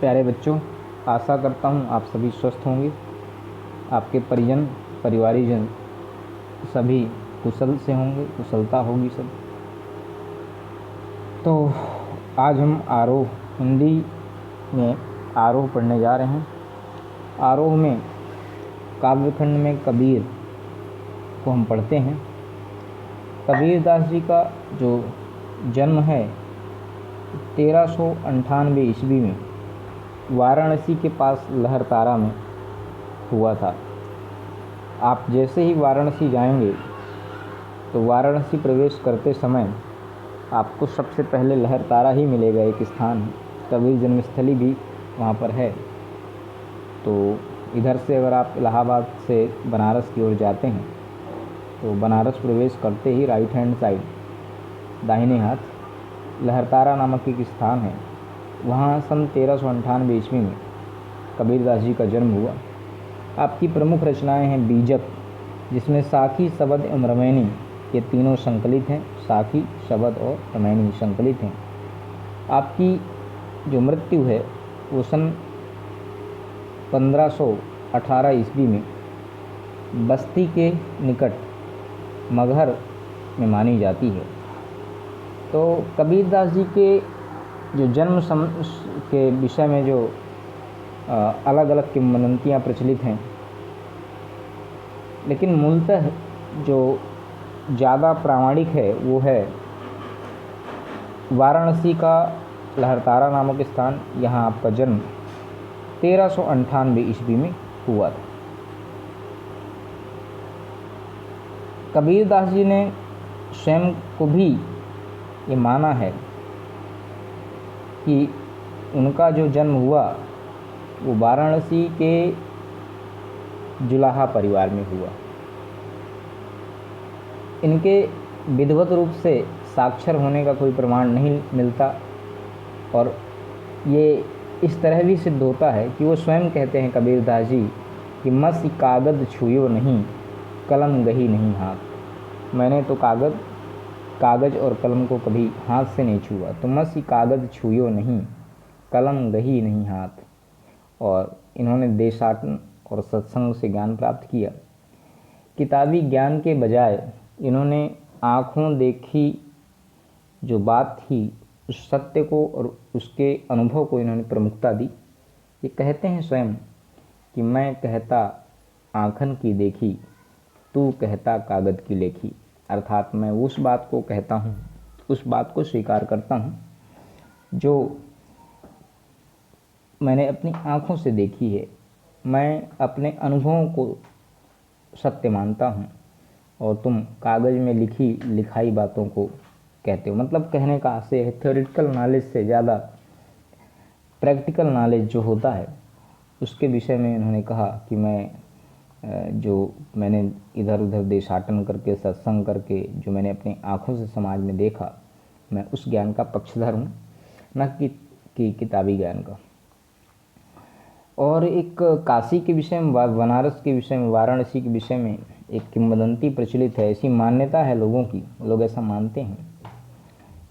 प्यारे बच्चों, आशा करता हूँ आप सभी स्वस्थ होंगे, आपके परिजन परिवारीजन सभी कुशल से होंगे, कुशलता होगी सब। तो आज हम आरोह हिंदी में आरोह पढ़ने जा रहे हैं। आरोह में काव्यखंड में कबीर को हम पढ़ते हैं। कबीरदास जी का जो जन्म है 1398 ईस्वी में वाराणसी के पास लहरतारा में हुआ था। आप जैसे ही वाराणसी जाएंगे तो वाराणसी प्रवेश करते समय आपको सबसे पहले लहरतारा ही मिलेगा, एक स्थान है, कबीर जन्मस्थली भी वहाँ पर है। तो इधर से अगर आप इलाहाबाद से बनारस की ओर जाते हैं तो बनारस प्रवेश करते ही राइट हैंड साइड दाहिने हाथ लहरतारा नामक एक स्थान है। वहाँ सन 1398 ईस्वी में कबीरदास जी का जन्म हुआ। आपकी प्रमुख रचनाएं हैं बीजक, जिसमें साखी, शबद एवं रमैनी ये तीनों संकलित हैं। साखी, शबद और रमैनी संकलित हैं। आपकी जो मृत्यु है वो सन 1518 ईस्वी में बस्ती के निकट मगहर में मानी जाती है। तो कबीरदास जी के जो जन्म के विषय में जो अलग अलग किंवदंतियाँ प्रचलित हैं, लेकिन मूलतः जो ज़्यादा प्रामाणिक है वो है वाराणसी का लहरतारा नामक स्थान। यहाँ आपका जन्म 1398 ईस्वी में हुआ था। कबीरदास जी ने स्वयं को भी ये माना है कि उनका जो जन्म हुआ वो वाराणसी के जुलाहा परिवार में हुआ। इनके विधिवत रूप से साक्षर होने का कोई प्रमाण नहीं मिलता, और ये इस तरह भी सिद्ध होता है कि वो स्वयं कहते हैं कबीरदास जी कि मसी कागज छुयो नहीं, कलम गही नहीं हाथ। मैंने तो कागज़ और कलम को कभी हाथ से नहीं छुआ, तो मसी कागज़ छुयो नहीं, कलम गही नहीं हाथ। और इन्होंने देशाटन और सत्संग से ज्ञान प्राप्त किया। किताबी ज्ञान के बजाय इन्होंने आँखों देखी जो बात थी उस सत्य को और उसके अनुभव को इन्होंने प्रमुखता दी। ये कहते हैं स्वयं कि मैं कहता आँखन की देखी, तू कहता कागज़ की लेखी। अर्थात मैं उस बात को कहता हूँ, उस बात को स्वीकार करता हूँ जो मैंने अपनी आँखों से देखी है। मैं अपने अनुभवों को सत्य मानता हूँ और तुम कागज़ में लिखाई बातों को कहते हो। मतलब कहने का आशय है थ्योरेटिकल नॉलेज से ज़्यादा प्रैक्टिकल नॉलेज जो होता है उसके विषय में इन्होंने कहा कि मैंने इधर उधर देशाटन करके, सत्संग करके, जो मैंने अपनी आँखों से समाज में देखा, मैं उस ज्ञान का पक्षधर हूँ, न कि किताबी ज्ञान का। और एक काशी के विषय में, बनारस के विषय में, वाराणसी के विषय में एक किंवदंती प्रचलित है, ऐसी मान्यता है लोगों की, लोग ऐसा मानते हैं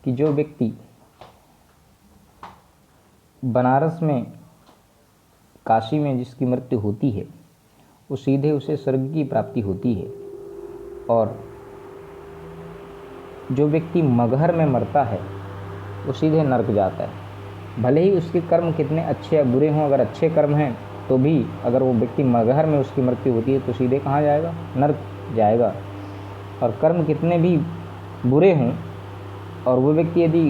कि जो व्यक्ति बनारस में, काशी में जिसकी मृत्यु होती है वो सीधे उसे स्वर्ग की प्राप्ति होती है, और जो व्यक्ति मगहर में मरता है वो सीधे नरक जाता है। भले ही उसके कर्म कितने अच्छे या बुरे हों, अगर अच्छे कर्म हैं तो भी अगर वो व्यक्ति मगहर में उसकी मृत्यु होती है तो सीधे कहाँ जाएगा? नरक जाएगा। और कर्म कितने भी बुरे हों और वो व्यक्ति यदि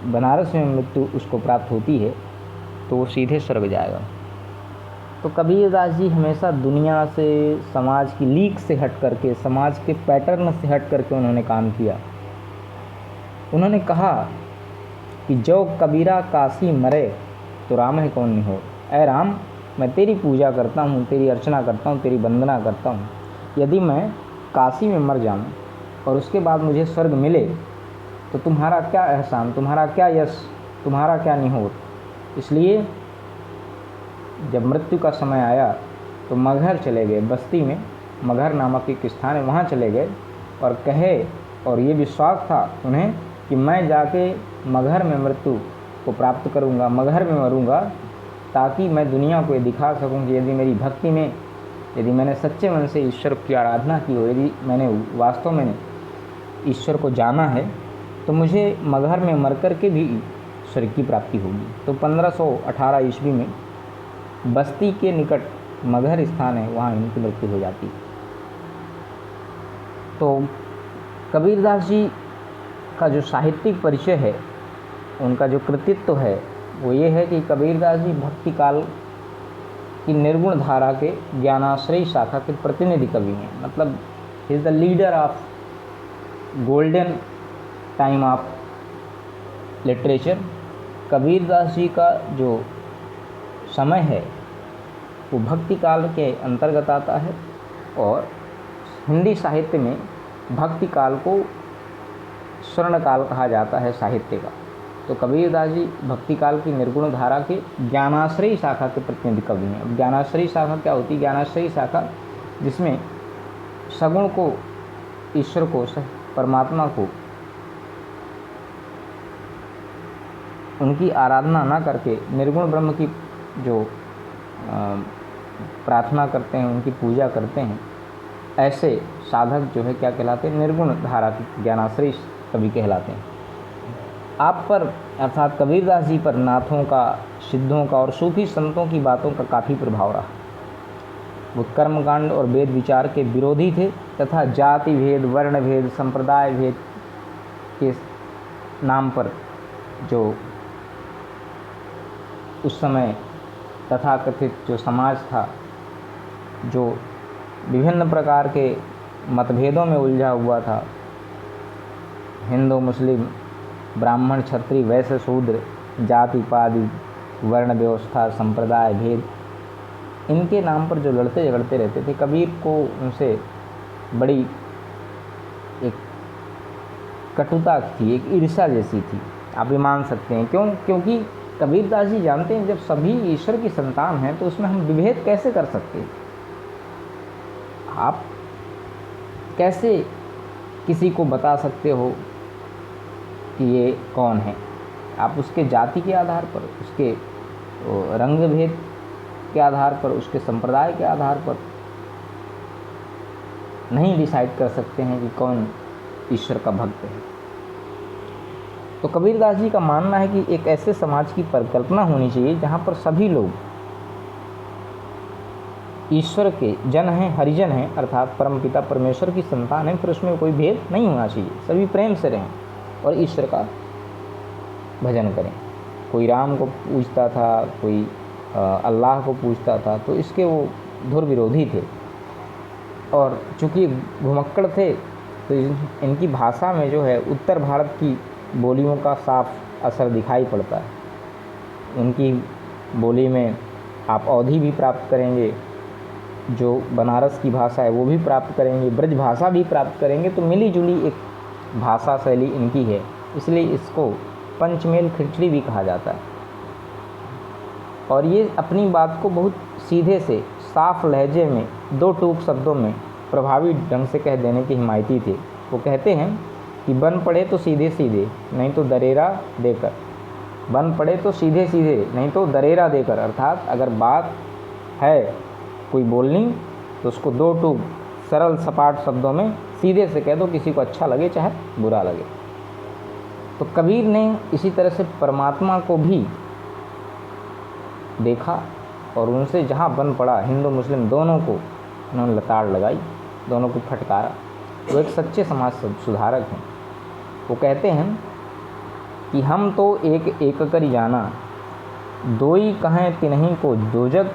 बनारस में मृत्यु उसको प्राप्त होती है तो वो सीधे स्वर्ग जाएगा। तो कबीरदास जी हमेशा दुनिया से, समाज की लीक से हट करके, समाज के पैटर्न से हट करके उन्होंने काम किया। उन्होंने कहा कि जो कबीरा काशी मरे तो राम है कौन नहीं हो। ऐ राम, मैं तेरी पूजा करता हूँ, तेरी अर्चना करता हूँ, तेरी वंदना करता हूँ। यदि मैं काशी में मर जाऊँ और उसके बाद मुझे स्वर्ग मिले तो तुम्हारा क्या एहसान, तुम्हारा क्या यश, तुम्हारा क्या निहोर। इसलिए जब मृत्यु का समय आया तो मगहर चले गए, बस्ती में मगहर नामक एक स्थान है, वहाँ चले गए और कहे, और ये विश्वास था उन्हें कि मैं जाके मगहर में मृत्यु को प्राप्त करूँगा, मगहर में मरूँगा ताकि मैं दुनिया को ये दिखा सकूं कि यदि मेरी भक्ति में, यदि मैंने सच्चे मन से ईश्वर की आराधना की हो, यदि मैंने वास्तव में ईश्वर को जाना है, तो मुझे मगहर में मर कर के भी ईश्वर की प्राप्ति होगी। तो 1518 ईस्वी में बस्ती के निकट मगहर स्थान है, वहाँ इनकी मृत्यु हो जाती है। तो कबीरदास जी का जो साहित्यिक परिचय है, उनका जो कृतित्व है, वो ये है कि कबीरदास जी भक्ति काल की निर्गुण धारा के ज्ञानाश्रयी शाखा के प्रतिनिधि कवि हैं। मतलब he is the leader of golden time of literature. Kabirdas ji का जो समय है वो भक्ति काल के अंतर्गत आता है, और हिंदी साहित्य में भक्ति काल को स्वर्ण काल कहा जाता है साहित्य का। तो कबीरदास जी भक्ति काल की निर्गुण धारा के ज्ञानाश्रयी शाखा के प्रतिनिधि कवि हैं। अब ज्ञानाश्रयी शाखा क्या होती है? ज्ञानाश्रयी शाखा जिसमें सगुण को, ईश्वर को, परमात्मा को उनकी आराधना ना करके निर्गुण ब्रह्म की जो प्रार्थना करते हैं, उनकी पूजा करते हैं, ऐसे साधक जो है क्या कहलाते हैं? निर्गुण धारा के ज्ञानाश्रयी कवि कहलाते हैं। आप पर अर्थात कबीरदास जी पर नाथों का, सिद्धों का और सूफी संतों की बातों का काफ़ी प्रभाव रहा। वो कर्मकांड और वेद विचार के विरोधी थे तथा जाति भेद, वर्ण भेद, संप्रदाय भेद के नाम पर जो उस समय तथाकथित जो समाज था, जो विभिन्न प्रकार के मतभेदों में उलझा हुआ था, हिंदू मुस्लिम, ब्राह्मण क्षत्रिय वैश्य शूद्र, जाति पाति, वर्ण व्यवस्था, संप्रदाय भेद, इनके नाम पर जो लड़ते झगड़ते रहते थे, कबीर को उनसे बड़ी एक कटुता थी, एक ईर्ष्या जैसी थी, आप ये मान सकते हैं। क्यों? क्योंकि कबीरदास जी जानते हैं जब सभी ईश्वर की संतान हैं तो उसमें हम विभेद कैसे कर सकते हैं? आप कैसे किसी को बता सकते हो कि ये कौन है? आप उसके जाति के आधार पर, उसके रंग भेद के आधार पर, उसके संप्रदाय के आधार पर नहीं डिसाइड कर सकते हैं कि कौन ईश्वर का भक्त है। तो कबीरदास जी का मानना है कि एक ऐसे समाज की परिकल्पना होनी चाहिए जहाँ पर सभी लोग ईश्वर के जन हैं, हरिजन हैं, अर्थात परमपिता परमेश्वर की संतान हैं, फिर उसमें कोई भेद नहीं होना चाहिए, सभी प्रेम से रहें और ईश्वर का भजन करें। कोई राम को पूजता था, कोई अल्लाह को पूजता था, तो इसके वो धुर विरोधी थे। और चूँकि घुमक्कड़ थे तो इनकी भाषा में जो है उत्तर भारत की बोलियों का साफ असर दिखाई पड़ता है। उनकी बोली में आप अवधी भी प्राप्त करेंगे, जो बनारस की भाषा है वो भी प्राप्त करेंगे, ब्रज भाषा भी प्राप्त करेंगे। तो मिली जुली एक भाषा शैली इनकी है, इसलिए इसको पंचमेल खिचड़ी भी कहा जाता है। और ये अपनी बात को बहुत सीधे से साफ लहजे में, दो टूक शब्दों में प्रभावी ढंग से कह देने के हिमायती थे। वो कहते हैं कि बन पड़े तो सीधे सीधे, नहीं तो दरेरा देकर। बन पड़े तो सीधे सीधे, नहीं तो दरेरा देकर। अर्थात अगर बात है कोई बोलनी तो उसको दो टूक सरल सपाट शब्दों में सीधे से कह दो, किसी को अच्छा लगे चाहे बुरा लगे। तो कबीर ने इसी तरह से परमात्मा को भी देखा और उनसे जहाँ बन पड़ा, हिंदू मुस्लिम दोनों को उन्होंने लताड़ लगाई, दोनों को फटकारा। वो एक सच्चे समाज सुधारक हैं। वो कहते हैं कि हम तो एक एक कर जाना, दोई कहें तिन्हीं को दोजग,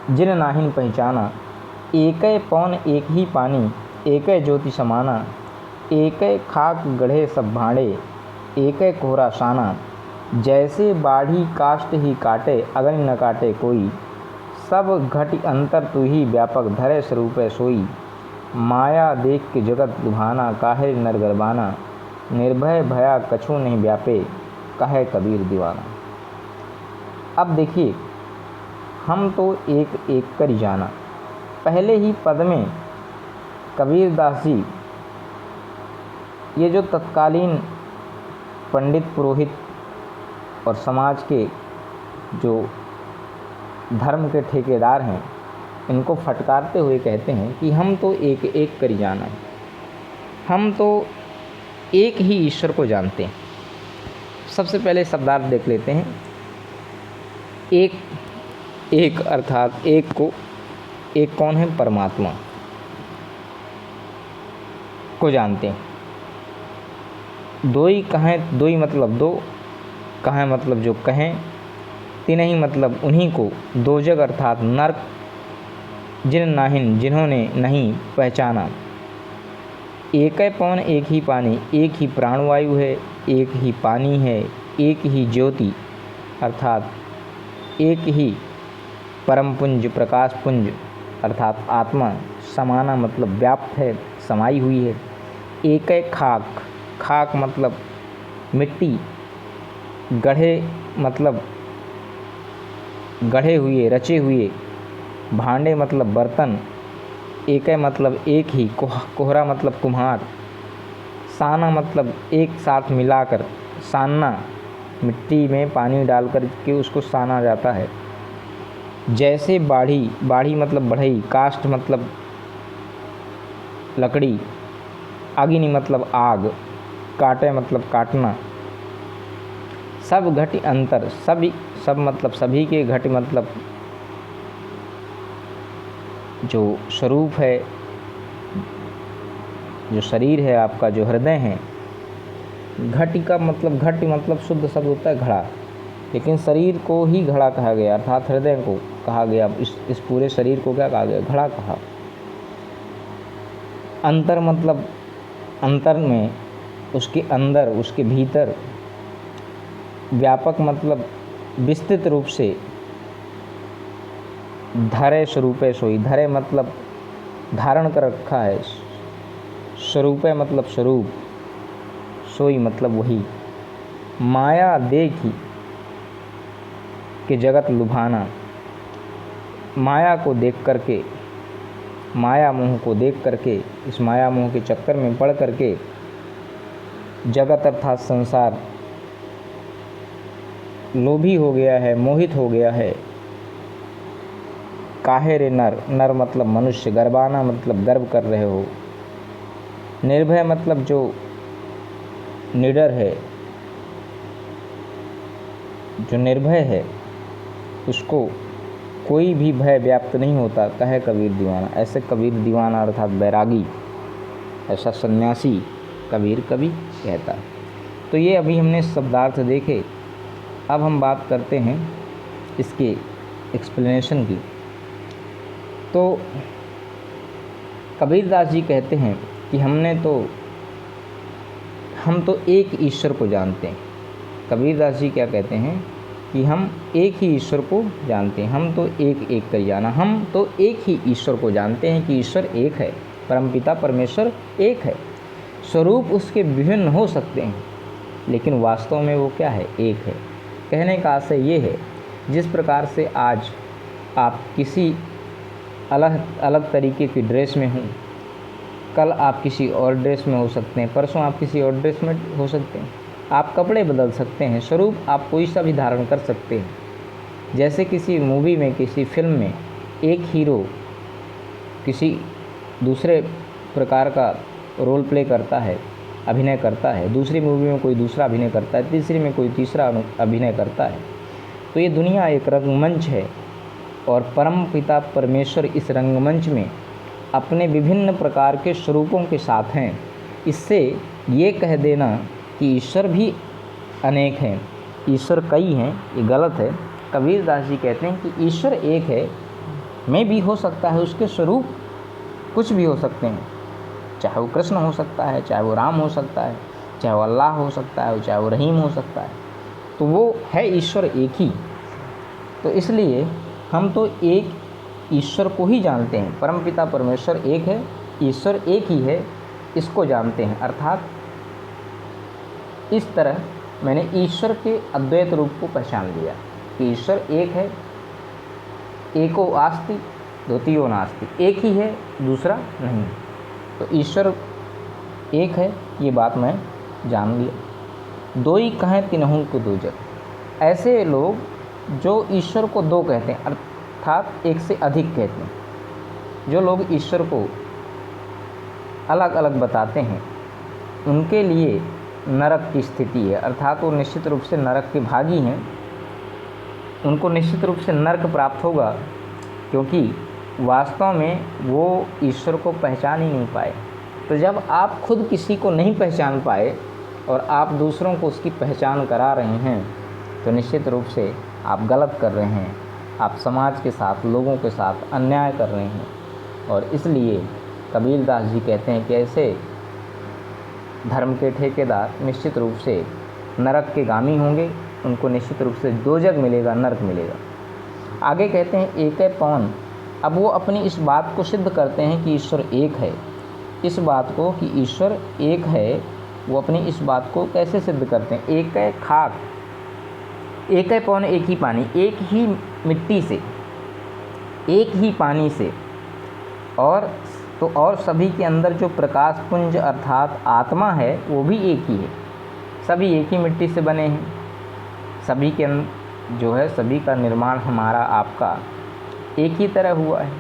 जिन नाहिन पहचाना। एकै पौन एक ही पानी, एकै ज्योति समाना। एकै खाक गढ़े सब भांडे, एकै कोहरा शाना। जैसे बाढ़ी काष्ट ही काटे, अग्नि न काटे कोई। सब घट अंतर तू ही व्यापक, धरे स्वरूपे सोई। माया देख के जगत लुभाना, काहे नर गरबाना। निर्भय भया कछु नहीं व्यापे, कहे कबीर दीवाना। अब देखिए, हम तो एक एक कर जाना, पहले ही पद में कबीरदास जी ये जो तत्कालीन पंडित पुरोहित और समाज के जो धर्म के ठेकेदार हैं इनको फटकारते हुए कहते हैं कि हम तो एक एक करी जाना है, हम तो एक ही ईश्वर को जानते हैं। सबसे पहले शब्दार्थ देख लेते हैं। एक एक अर्थात एक को, एक कौन है? परमात्मा को जानते हैं। दो ही कहें, दो ही मतलब दो, कहें मतलब जो कहें, तीन ही मतलब उन्हीं को, दो जग अर्थात नरक, जिन नाहिन जिन्होंने नहीं पहचाना। एक पवन एक ही पानी, एक ही प्राणवायु है, एक ही पानी है, एक ही ज्योति अर्थात एक ही परम पुंज प्रकाश पुंज अर्थात आत्मा, समाना मतलब व्याप्त है, समाई हुई है। एक खाक, खाक मतलब मिट्टी, गढ़े मतलब गढ़े हुए, रचे हुए, भांडे मतलब बर्तन, एक मतलब एक ही, कोहरा मतलब कुम्हार, साना मतलब एक साथ मिलाकर, सानना मिट्टी में पानी डालकर के उसको साना जाता है। जैसे बाढ़ी, बाढ़ी मतलब बढ़ई, काष्ठ मतलब लकड़ी, अग्नि मतलब आग, काटे मतलब काटना। सब घट अंतर, सभी, सब मतलब सभी के, घट मतलब जो स्वरूप है, जो शरीर है आपका, जो हृदय है। घट का मतलब, घट मतलब शुद्ध शब्द होता है घड़ा, लेकिन शरीर को ही घड़ा कहा गया अर्थात हृदय को कहा गया। इस पूरे शरीर को क्या कहा गया? घड़ा कहा। अंतर मतलब अंतर में, उसके अंदर, उसके भीतर। व्यापक मतलब विस्तृत रूप से। धरे स्वरूपे सोई, धरे मतलब धारण कर रखा है, स्वरूपे मतलब स्वरूप, सोई मतलब वही। माया देखी कि जगत लुभाना, माया को देख करके, माया मोह को देख करके, इस माया मोह के चक्कर में पड़ करके जगत अर्थात संसार लोभी हो गया है, मोहित हो गया है। काहे रे नर, नर मतलब मनुष्य, गर्वाना मतलब गर्व कर रहे हो। निर्भय मतलब जो निडर है, जो निर्भय है, उसको कोई भी भय व्याप्त नहीं होता, कहे कबीर दीवाना। ऐसे कबीर दीवाना अर्थात बैरागी, ऐसा सन्यासी कबीर कभी कहता है। तो ये अभी हमने शब्दार्थ देखे। अब हम बात करते हैं इसके एक्सप्लेनेशन की। तो कबीरदास जी कहते हैं कि हम तो एक ईश्वर को जानते हैं। कबीरदास जी क्या कहते हैं कि हम एक ही ईश्वर को जानते हैं, हम तो एक एक कर जाना, हम तो एक ही ईश्वर को जानते हैं कि ईश्वर एक है, परमपिता परमेश्वर एक है। स्वरूप उसके विभिन्न हो सकते हैं, लेकिन वास्तव में वो क्या है? एक है। कहने का आशय ये है, जिस प्रकार से आज आप किसी अलग अलग तरीके की ड्रेस में हों, कल आप किसी और ड्रेस में हो सकते हैं, परसों आप किसी और ड्रेस में हो सकते हैं। आप कपड़े बदल सकते हैं, स्वरूप आप कोई सा भी धारण कर सकते हैं। जैसे किसी मूवी में, किसी फिल्म में एक हीरो किसी दूसरे प्रकार का रोल प्ले करता है, अभिनय करता है, दूसरी मूवी में कोई दूसरा अभिनय करता है, तीसरी में कोई तीसरा अभिनय करता है। तो ये दुनिया एक रंगमंच है और परम पिता परमेश्वर इस रंगमंच में अपने विभिन्न प्रकार के स्वरूपों के साथ हैं। इससे ये कह देना कि ईश्वर भी अनेक हैं, ईश्वर कई हैं, ये गलत है। कबीरदास जी कहते हैं कि ईश्वर एक है, में भी हो सकता है, उसके स्वरूप कुछ भी हो सकते हैं, चाहे वो कृष्ण हो सकता है, चाहे वो राम हो सकता है, चाहे वो अल्लाह हो सकता है, चाहे वो रहीम हो सकता है, तो वो है ईश्वर एक ही। तो इसलिए हम तो एक ईश्वर को ही जानते हैं, परमपिता परमेश्वर एक है, ईश्वर एक ही है, इसको जानते हैं। अर्थात इस तरह मैंने ईश्वर के अद्वैत रूप को पहचान लिया कि ईश्वर एक है, एको आस्ति द्वितीयो नास्ति, एक ही है, दूसरा नहीं। तो ईश्वर एक है, ये बात मैं जान लिया। दो ही कहें तिनहुँ को दूजक। ऐसे लोग जो ईश्वर को दो कहते हैं, अर्थात एक से अधिक कहते हैं, जो लोग ईश्वर को अलग अलग बताते हैं उनके लिए नरक की स्थिति है, अर्थात वो निश्चित रूप से नरक के भागी हैं, उनको निश्चित रूप से नरक प्राप्त होगा, क्योंकि वास्तव में वो ईश्वर को पहचान ही नहीं पाए। तो जब आप खुद किसी को नहीं पहचान पाए और आप दूसरों को उसकी पहचान करा रहे हैं तो निश्चित रूप से आप गलत कर रहे हैं, आप समाज के साथ, लोगों के साथ अन्याय कर रहे हैं। और इसलिए कबीरदास जी कहते हैं कि ऐसे धर्म के ठेकेदार निश्चित रूप से नरक के गामी होंगे, उनको निश्चित रूप से दोजग मिलेगा, नरक मिलेगा। आगे कहते हैं एक है पवन। अब वो अपनी इस बात को सिद्ध करते हैं कि ईश्वर एक है। इस बात को कि ईश्वर एक है, वो अपनी इस बात को कैसे सिद्ध करते हैं? एक है खाक, एक है पवन, एक ही पानी, एक ही मिट्टी से, एक ही पानी से, और सभी के अंदर जो प्रकाश पुंज अर्थात आत्मा है वो भी एक ही है। सभी एक ही मिट्टी से बने हैं, सभी के जो है सभी का निर्माण हमारा आपका एक ही तरह हुआ है।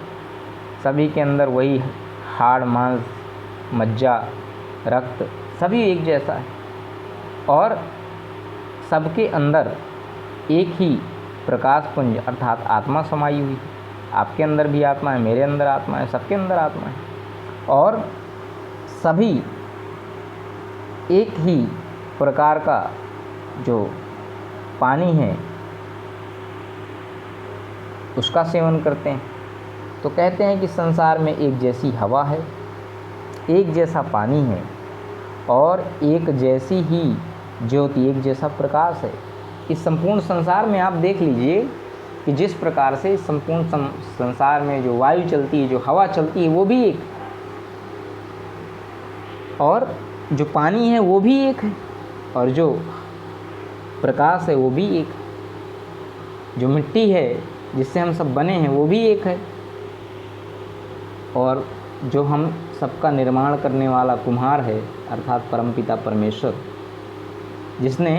सभी के अंदर वही हाड़, मांस, मज्जा, रक्त सभी एक जैसा है, और सबके अंदर एक ही प्रकाश पुंज अर्थात आत्मा समाई हुई है। आपके अंदर भी आत्मा है, मेरे अंदर आत्मा है, सबके अंदर आत्मा है, और सभी एक ही प्रकार का जो पानी है उसका सेवन करते हैं। तो कहते हैं कि संसार में एक जैसी हवा है, एक जैसा पानी है, और एक जैसी ही ज्योति, एक जैसा प्रकाश है। इस संपूर्ण संसार में आप देख लीजिए कि जिस प्रकार से संपूर्ण संसार में जो वायु चलती है, जो हवा चलती है, वो भी एक, और जो पानी है वो भी एक है, और जो प्रकाश है वो भी एक है, जो मिट्टी है जिससे हम सब बने हैं वो भी एक है, और जो हम सबका निर्माण करने वाला कुम्हार है अर्थात परमपिता परमेश्वर, जिसने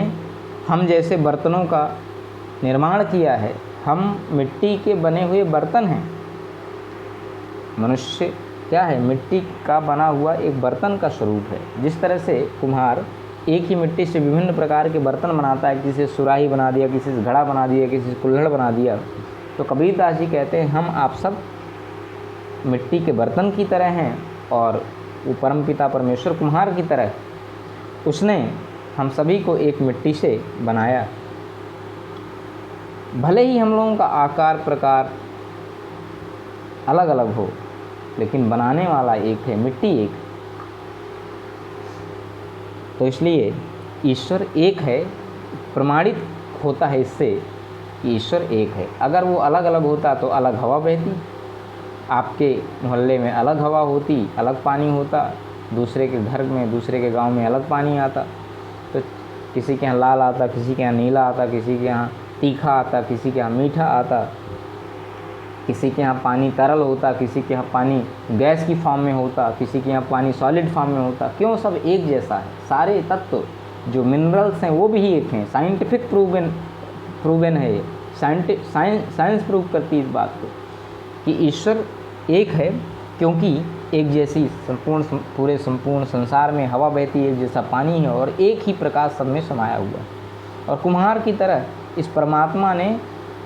हम जैसे बर्तनों का निर्माण किया है। हम मिट्टी के बने हुए बर्तन हैं। मनुष्य क्या है? मिट्टी का बना हुआ एक बर्तन का स्वरूप है। जिस तरह से कुम्हार एक ही मिट्टी से विभिन्न प्रकार के बर्तन बनाता है, किसी से सुराही बना दिया, किसी से घड़ा बना दिया, किसी से कुल्हड़ बना दिया, तो कबीरदास जी कहते हैं हम आप सब मिट्टी के बर्तन की तरह हैं, और वो परमपिता परमेश्वर कुम्हार की तरह, उसने हम सभी को एक मिट्टी से बनाया। भले ही हम लोगों का आकार प्रकार अलग अलग हो, लेकिन बनाने वाला एक है, मिट्टी एक। तो इसलिए ईश्वर एक है, प्रमाणित होता है इससे कि ईश्वर एक है। अगर वो अलग अलग होता तो अलग हवा बहती, आपके मोहल्ले में अलग हवा होती, अलग पानी होता, दूसरे के घर में, दूसरे के गांव में अलग पानी आता। तो किसी के यहाँ लाल आता, किसी के यहाँ नीला आता, किसी के यहाँ तीखा आता, किसी के यहाँ मीठा आता, किसी के यहाँ पानी तरल होता, किसी के यहाँ पानी गैस की फॉर्म में होता, किसी के यहाँ पानी सॉलिड फॉर्म में होता। क्यों? सब एक जैसा है। सारे तत्व जो मिनरल्स हैं वो भी एक हैं। साइंटिफिक प्रूवन है ये, साइंस प्रूव करती है इस बात को कि ईश्वर एक है, क्योंकि एक जैसी पूरे संपूर्ण संसार में हवा बहती है, एक जैसा पानी है, और एक ही प्रकाश सब में समाया हुआ है। और कुम्हार की तरह इस परमात्मा ने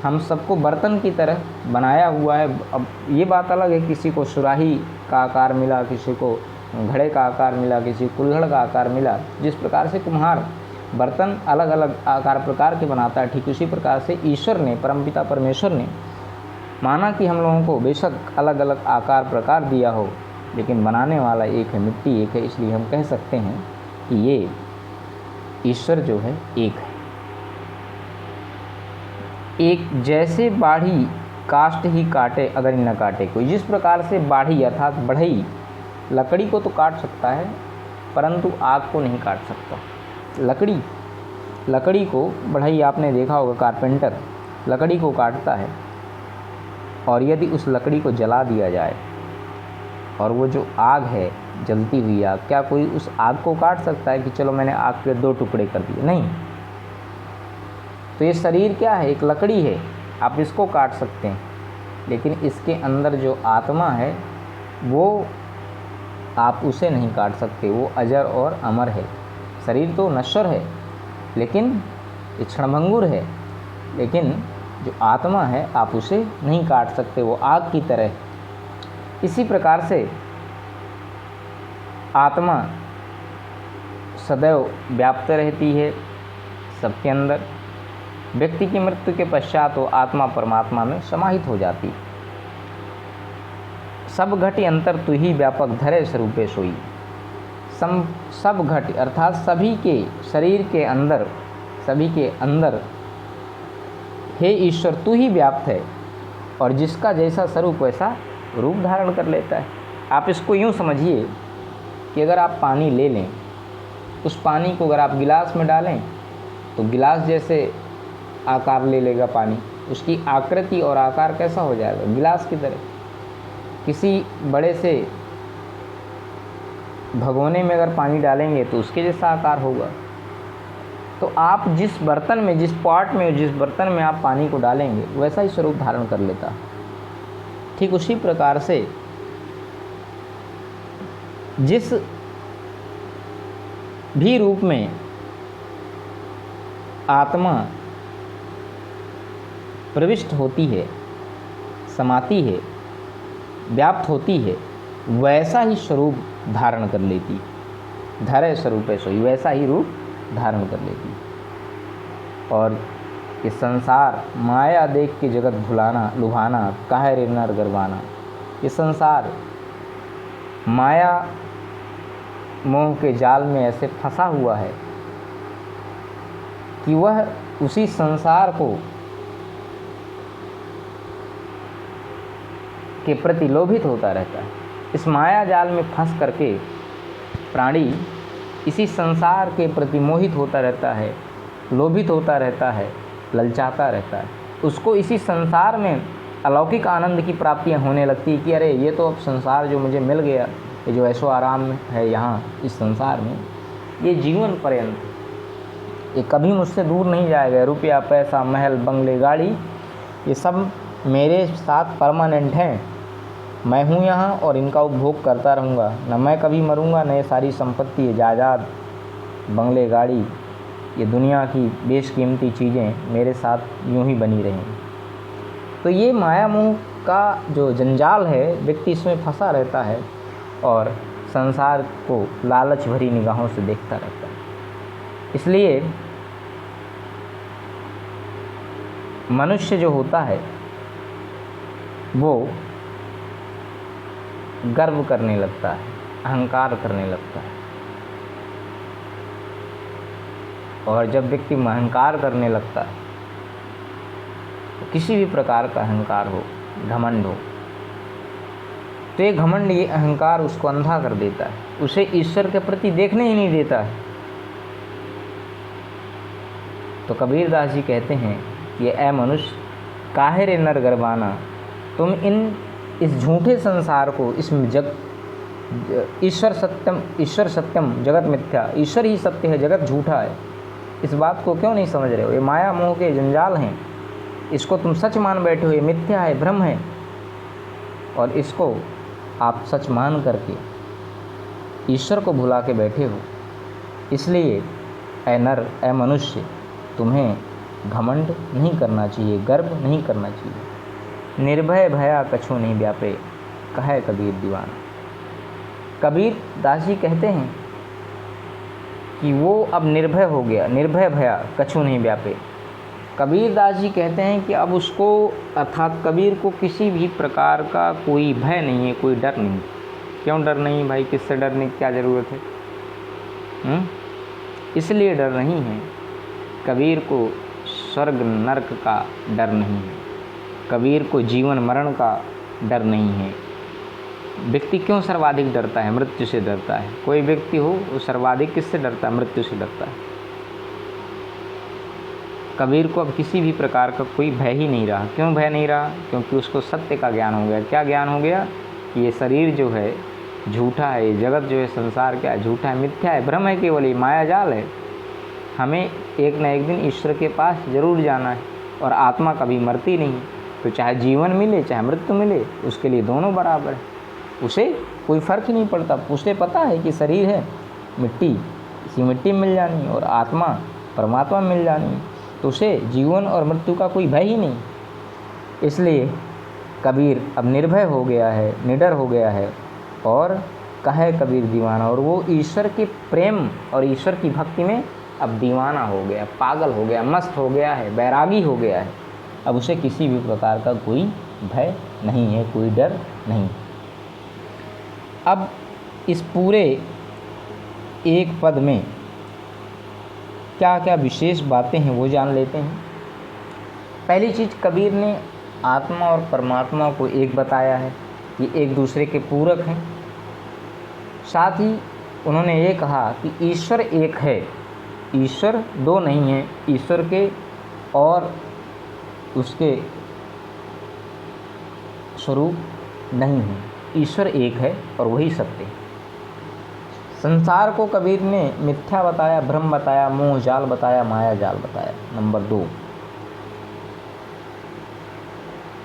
हम सबको बर्तन की तरह बनाया हुआ है। अब ये बात अलग है, किसी को सुराही का आकार मिला, किसी को घड़े का आकार मिला, किसी को कुल्हड़ का आकार मिला। जिस प्रकार से कुम्हार बर्तन अलग अलग आकार प्रकार के बनाता है, ठीक उसी प्रकार से ईश्वर ने, परमपिता परमेश्वर ने माना कि हम लोगों को बेशक अलग अलग आकार प्रकार दिया हो, लेकिन बनाने वाला एक है, मिट्टी एक है। इसलिए हम कह सकते हैं कि ये ईश्वर जो है एक है। एक जैसे बाढ़ी काष्ठ ही काटे अगर न काटे कोई। जिस प्रकार से बाढ़ी अर्थात बढ़ई लकड़ी को तो काट सकता है, परंतु आग को नहीं काट सकता। लकड़ी को बढ़ई, आपने देखा होगा कारपेंटर लकड़ी को काटता है, और यदि उस लकड़ी को जला दिया जाए और वो जो आग है, जलती हुई आग, क्या कोई उस आग को काट सकता है कि चलो मैंने आग के 2 टुकड़े कर दिए? नहीं। तो ये शरीर क्या है? एक लकड़ी है, आप इसको काट सकते हैं, लेकिन इसके अंदर जो आत्मा है वो आप उसे नहीं काट सकते, वो अजर और अमर है। शरीर तो नश्वर है, लेकिन ये क्षणभंगुर है, लेकिन जो आत्मा है आप उसे नहीं काट सकते, वो आग की तरह। इसी प्रकार से आत्मा सदैव व्याप्त रहती है सबके अंदर। व्यक्ति की मृत्यु के पश्चात वो आत्मा परमात्मा में समाहित हो जाती। सब घटी अंतर तू ही व्यापक धरे स्वरूपे सोई। सब घट अर्थात सभी के शरीर के अंदर, सभी के अंदर हे ईश्वर तू ही व्याप्त है, और जिसका जैसा स्वरूप वैसा रूप धारण कर लेता है। आप इसको यूँ समझिए कि अगर आप पानी ले लें, उस पानी को अगर आप गिलास में डालें तो गिलास जैसे आकार ले लेगा पानी, उसकी आकृति और आकार कैसा हो जाएगा? गिलास की तरह। किसी बड़े से भगोने में अगर पानी डालेंगे तो उसके जैसा आकार होगा। तो आप जिस बर्तन में, जिस पॉट में, जिस बर्तन में आप पानी को डालेंगे वैसा ही स्वरूप धारण कर लेता। ठीक उसी प्रकार से जिस भी रूप में आत्मा प्रविष्ट होती है, समाती है, व्याप्त होती है, वैसा ही स्वरूप धारण कर लेती। धरे स्वरूप है सोई, वैसा ही रूप धारण कर लेती। और ये संसार माया देख के जगत भुलाना लुभाना, काहे रे नर गरबाना। ये संसार माया मोह के जाल में ऐसे फंसा हुआ है कि वह उसी संसार को के प्रति लोभित होता रहता है। इस माया जाल में फंस करके प्राणी इसी संसार के प्रति मोहित होता रहता है, लोभित होता रहता है, ललचाता रहता है। उसको इसी संसार में अलौकिक आनंद की प्राप्तियां होने लगती है कि अरे ये तो अब संसार जो मुझे मिल गया, ये जो ऐशो आराम है यहाँ इस संसार में, ये जीवन पर्यंत, ये कभी मुझसे दूर नहीं जाएगा। रुपया पैसा महल बंगले गाड़ी ये सब मेरे साथ परमानेंट हैं। मैं हूँ यहाँ और इनका उपभोग करता रहूँगा, न मैं कभी मरूँगा, न ये सारी संपत्ति जायदाद बंगले गाड़ी ये दुनिया की बेशकीमती चीज़ें मेरे साथ यूँ ही बनी रहेंगी। तो ये माया मोह का जो जंजाल है, व्यक्ति इसमें फंसा रहता है और संसार को लालच भरी निगाहों से देखता रहता है। इसलिए मनुष्य जो होता है वो गर्व करने लगता है, अहंकार करने लगता है। और जब व्यक्ति अहंकार करने लगता है, तो किसी भी प्रकार का अहंकार हो, घमंड हो, तो ये घमंड, ये अहंकार उसको अंधा कर देता है, उसे ईश्वर के प्रति देखने ही नहीं देता है। तो कबीरदास जी कहते हैं कि ऐ मनुष्य काहे रे नर गरबाना, तुम इस झूठे संसार को, इस ईश्वर सत्यम जगत मिथ्या, ईश्वर ही सत्य है जगत झूठा है, इस बात को क्यों नहीं समझ रहे हो? ये माया मोह के जंजाल हैं, इसको तुम सच मान बैठे हो, ये मिथ्या है, भ्रम है। और इसको आप सच मान करके ईश्वर को भुला के बैठे हो। इसलिए ऐ नर, ऐ मनुष्य, तुम्हें घमंड नहीं करना चाहिए, गर्व नहीं करना चाहिए। निर्भय भया कछु नहीं व्यापे, कहे कबीर दीवाना। कबीर दास जी कहते हैं कि वो अब निर्भय हो गया, निर्भय भया कछु नहीं व्यापे। कबीर दास जी कहते हैं कि अब उसको, अर्थात कबीर को किसी भी प्रकार का कोई भय नहीं है, कोई डर नहीं। क्यों डर नहीं भाई? किससे डरने की क्या ज़रूरत है? इसलिए डर नहीं है, कबीर को स्वर्ग नरक का डर नहीं है, कबीर को जीवन मरण का डर नहीं है। व्यक्ति क्यों सर्वाधिक डरता है? मृत्यु से डरता है। कोई व्यक्ति हो वो सर्वाधिक किससे डरता है? मृत्यु से डरता है। कबीर को अब किसी भी प्रकार का कोई भय ही नहीं रहा। क्यों भय नहीं रहा? क्योंकि उसको सत्य का ज्ञान हो गया। क्या ज्ञान हो गया? कि ये शरीर जो है झूठा है, ये जगत जो है संसार क्या है? झूठा है, मिथ्या है, भ्रम है, केवल ये माया जाल है। हमें एक न एक दिन ईश्वर के पास ज़रूर जाना है, और आत्मा कभी मरती नहीं। तो चाहे जीवन मिले चाहे मृत्यु मिले, उसके लिए दोनों बराबर है, उसे कोई फ़र्क ही नहीं पड़ता। उसे पता है कि शरीर है मिट्टी, इसी मिट्टी में मिल जानी, और आत्मा परमात्मा में मिल जानी, तो उसे जीवन और मृत्यु का कोई भय ही नहीं। इसलिए कबीर अब निर्भय हो गया है, निडर हो गया है, और कहे कबीर दीवाना, और वो ईश्वर के प्रेम और ईश्वर की भक्ति में अब दीवाना हो गया, पागल हो गया, मस्त हो गया है, बैरागी हो गया है। अब उसे किसी भी प्रकार का कोई भय नहीं है, कोई डर नहीं। अब इस पूरे एक पद में क्या क्या विशेष बातें हैं वो जान लेते हैं। पहली चीज़, कबीर ने आत्मा और परमात्मा को एक बताया है, ये एक दूसरे के पूरक हैं। साथ ही उन्होंने ये कहा कि ईश्वर एक है, ईश्वर दो नहीं है, ईश्वर के और उसके स्वरूप नहीं है, ईश्वर एक है और वही सत्य है। संसार को कबीर ने मिथ्या बताया, भ्रम बताया, मोह जाल बताया, माया जाल बताया। नंबर 2,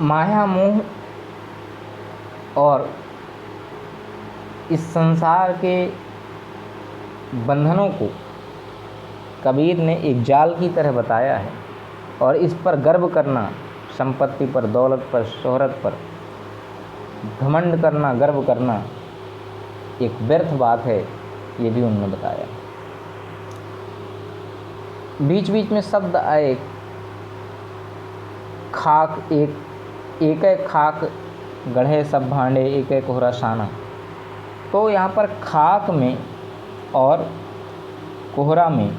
माया मोह और इस संसार के बंधनों को कबीर ने एक जाल की तरह बताया है, और इस पर गर्व करना, संपत्ति पर, दौलत पर, शोहरत पर घमंड करना, गर्व करना एक व्यर्थ बात है, ये भी उन्होंने बताया। बीच बीच में शब्द आए, खाक एक खाक गढ़े सब भांडे, एक कोहरा शाना। तो यहाँ पर खाक में और कोहरा में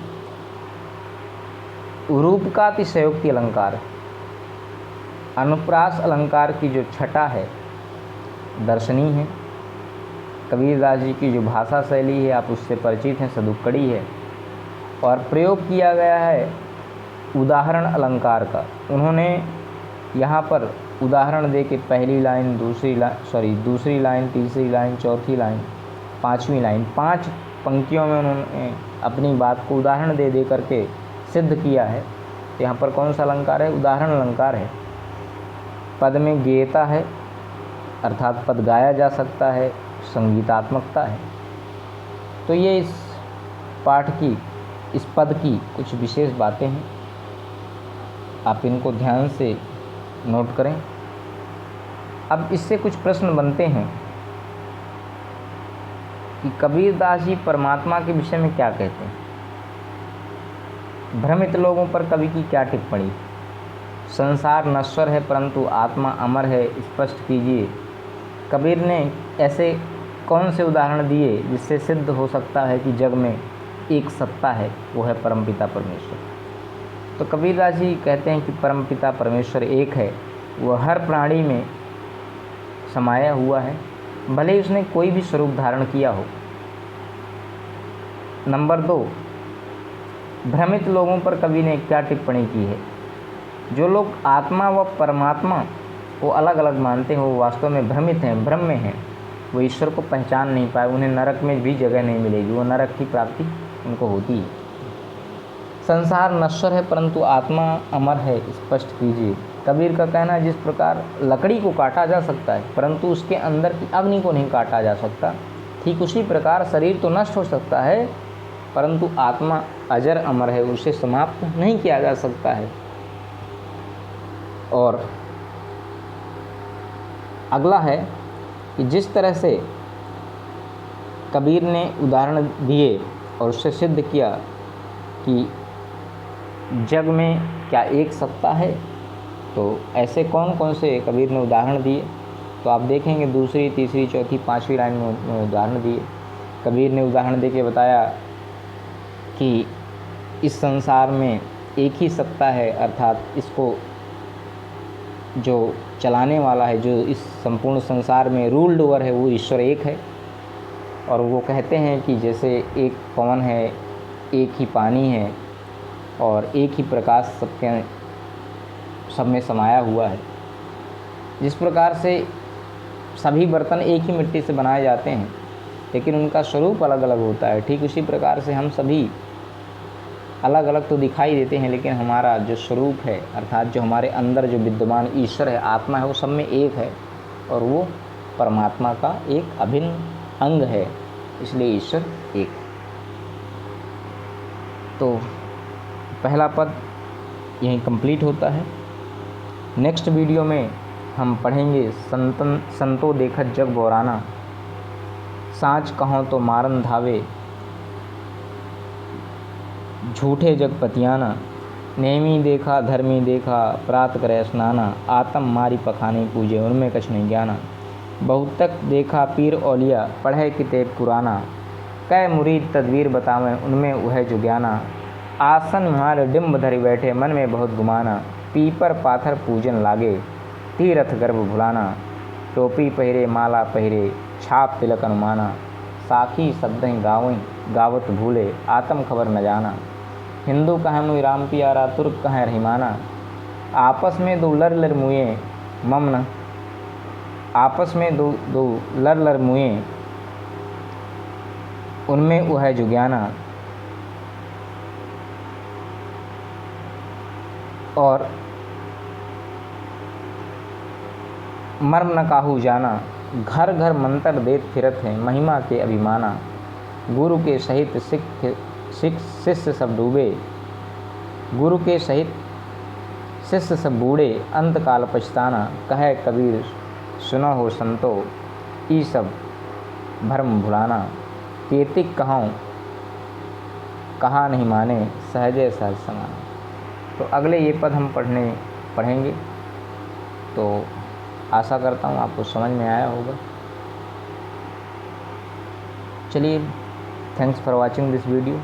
रूप का अतिशयोक्ति अलंकार, अनुप्रास अलंकार की जो छटा है दर्शनीय है। कबीरदास जी की जो भाषा शैली है आप उससे परिचित हैं, सदुक्कड़ी है, और प्रयोग किया गया है उदाहरण अलंकार का। उन्होंने यहाँ पर उदाहरण दे के पहली लाइन, दूसरी लाइन, तीसरी लाइन, चौथी लाइन, पांचवी लाइन, 5 पंक्तियों में उन्होंने अपनी बात को उदाहरण दे दे करके सिद्ध किया है। तो यहाँ पर कौन सा अलंकार है? उदाहरण अलंकार है। पद में गेयता है, अर्थात पद गाया जा सकता है, संगीतात्मकता है। तो ये इस पाठ की, इस पद की कुछ विशेष बातें हैं, आप इनको ध्यान से नोट करें। अब इससे कुछ प्रश्न बनते हैं कि कबीरदास जी परमात्मा के विषय में क्या कहते हैं, भ्रमित लोगों पर कवि की क्या टिप्पणी, संसार नश्वर है परंतु आत्मा अमर है, स्पष्ट कीजिए। कबीर ने ऐसे कौन से उदाहरण दिए जिससे सिद्ध हो सकता है कि जग में एक सत्ता है, वो है परमपिता परमेश्वर। तो कबीरदास जी कहते हैं कि परमपिता परमेश्वर एक है, वह हर प्राणी में समाया हुआ है, भले ही उसने कोई भी स्वरूप धारण किया हो। नंबर 2, भ्रमित लोगों पर कवि ने क्या टिप्पणी की है। जो लोग आत्मा व परमात्मा को अलग अलग मानते हैं वो वास्तव में भ्रमित हैं, भ्रम में हैं, वो ईश्वर को पहचान नहीं पाए, उन्हें नरक में भी जगह नहीं मिलेगी, वो नरक की प्राप्ति उनको होती है। संसार नश्वर है परंतु आत्मा अमर है, स्पष्ट कीजिए। कबीर का कहना है जिस प्रकार लकड़ी को काटा जा सकता है परंतु उसके अंदर की अग्नि को नहीं काटा जा सकता, ठीक उसी प्रकार शरीर तो नष्ट हो सकता है परंतु आत्मा अजर अमर है, उसे समाप्त नहीं किया जा सकता है। और अगला है कि जिस तरह से कबीर ने उदाहरण दिए और उससे सिद्ध किया कि जग में क्या एक सत्ता है, तो ऐसे कौन कौन से कबीर ने उदाहरण दिए, तो आप देखेंगे दूसरी, तीसरी, चौथी, 5वीं लाइन में उदाहरण दिए। कबीर ने उदाहरण देके बताया कि इस संसार में एक ही सत्ता है, अर्थात इसको जो चलाने वाला है, जो इस संपूर्ण संसार में रूल्ड ओवर है, वो ईश्वर एक है। और वो कहते हैं कि जैसे एक पवन है, एक ही पानी है और एक ही प्रकाश सब में समाया हुआ है। जिस प्रकार से सभी बर्तन एक ही मिट्टी से बनाए जाते हैं लेकिन उनका स्वरूप अलग अलग होता है, ठीक उसी प्रकार से हम सभी अलग अलग तो दिखाई देते हैं, लेकिन हमारा जो स्वरूप है अर्थात जो हमारे अंदर जो विद्यमान ईश्वर है, आत्मा है, वो सब में एक है और वो परमात्मा का एक अभिन्न अंग है, इसलिए ईश्वर एक है। तो पहला पद यहीं कंप्लीट होता है। नेक्स्ट वीडियो में हम पढ़ेंगे संतो देखत जग बोराना, साँच कहों तो मारन धावे, झूठे जग पतियाना, नेमी देखा धर्मी देखा प्रात करे स्नाना, आतम मारी पखाने पूजे उनमें कछ नहीं ज्ञाना, बहुतक देखा पीर औलिया पढ़े किताब पुराना, कै मुरीद तदवीर बतावें उनमें वह जो ज्ञाना, आसन मार डिम्ब धरि बैठे मन में बहुत गुमाना, पीपर पाथर पूजन लागे तीरथ गर्भ भुलाना, टोपी पहिरे माला पहिरे छाप तिलक अनुमाना, साखी शब्दें गावें गावत भूले आत्म खबर न जाना, हिंदू कहें मुई राम पियारा तुर्क कहें रहीमाना, आपस में दो लर लर मुए ममन, आपस में दो लर लर मुए उनमें वह जो ज्ञाना, और मर्म न काहू जाना, घर घर मंत्र देत फिरत हैं महिमा के अभिमाना, गुरु के सहित सिख शिष्य सब डूबे, गुरु के सहित शिष्य सब बूढ़े अंत काल पछताना, कहे कबीर सुनो हो संतो ई सब भ्रम भुलाना, कीर्तिक कहूँ कहा नहीं माने सहजे सहज समाना। तो अगले ये पद हम पढ़ेंगे। तो आशा करता हूँ आपको समझ में आया होगा। चलिए, thanks for watching this video.